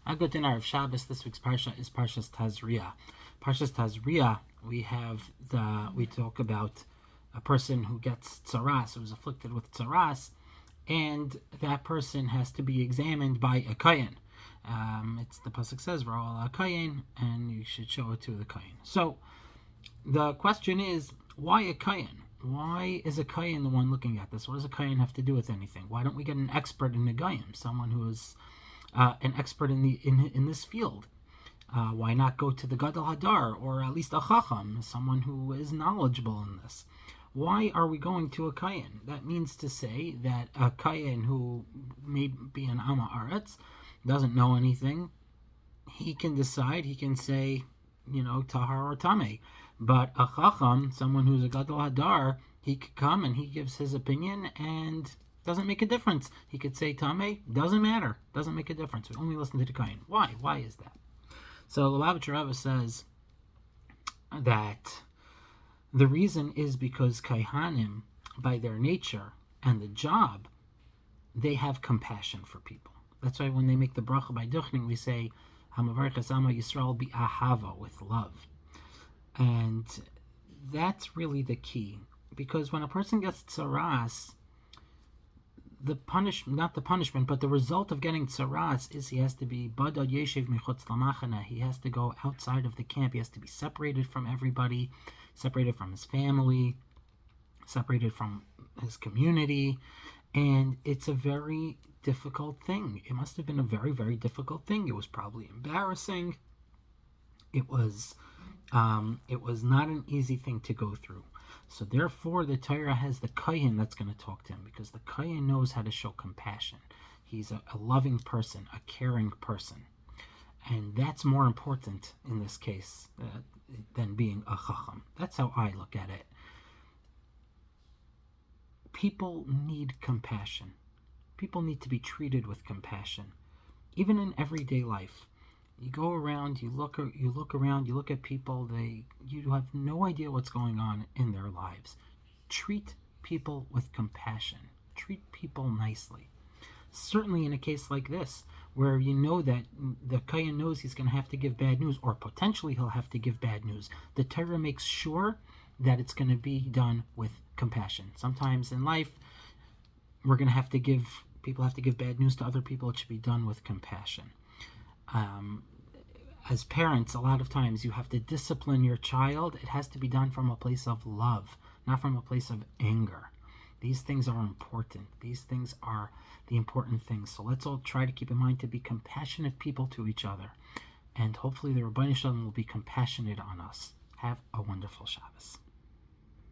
A good dinner of Shabbos. This week's parsha is Parshas Tazria. Parshas Tazria, we talk about a person who gets tzaras, who's afflicted with tzaras, and that person has to be examined by a kohen. It's the pasuk says "V'ra'al kohen," and you should show it to the kohen. So the question is, why a kohen? Why is a kohen the one looking at this? What does a kohen have to do with anything? Why don't we get an expert in Negayim, someone who is an expert in this field? Why not go to the Gadol Hadar, or at least a Chacham, someone who is knowledgeable in this? Why are we going to a Kayin? That means to say that a Kayin who may be an Amma Aretz, doesn't know anything, he can decide, he can say, Tahar or Tameh. But a Chacham, someone who's a Gadol Hadar, he could come and he gives his opinion and doesn't make a difference. He could say Tameh, doesn't matter, doesn't make a difference. We only listen to the Kayin. Why? Why is that? So the Lubavitcher Rebbe says that the reason is because Kaihanim, by their nature and the job, they have compassion for people. That's why when they make the bracha by duchning, we say Hamavarchas Ama Yisrael bi'ahava, with love. And that's really the key, because when a person gets tzaras, but the result of getting tzaras is he has to be badad yeshev michutz lamachana. He has to go outside of the camp. He has to be separated from everybody, separated from his family, separated from his community, and it's a very difficult thing. It must have been a very, very difficult thing. It was probably embarrassing. It was not an easy thing to go through. So therefore, the Torah has the kohen that's going to talk to him, because the kohen knows how to show compassion. He's a loving person, a caring person. And that's more important in this case than being a chacham. That's how I look at it. People need compassion. People need to be treated with compassion, even in everyday life. You go around, you look around, you look at people, you have no idea what's going on in their lives. Treat people with compassion. Treat people nicely. Certainly in a case like this, where you know that the kohen knows he's going to have to give bad news, or potentially he'll have to give bad news, the Torah makes sure that it's going to be done with compassion. Sometimes in life, people have to give bad news to other people. It should be done with compassion. As parents, a lot of times you have to discipline your child. It has to be done from a place of love, not from a place of anger. These things are important. These things are the important things. So let's all try to keep in mind to be compassionate people to each other. And hopefully the Rebbeinu Shalom will be compassionate on us. Have a wonderful Shabbos.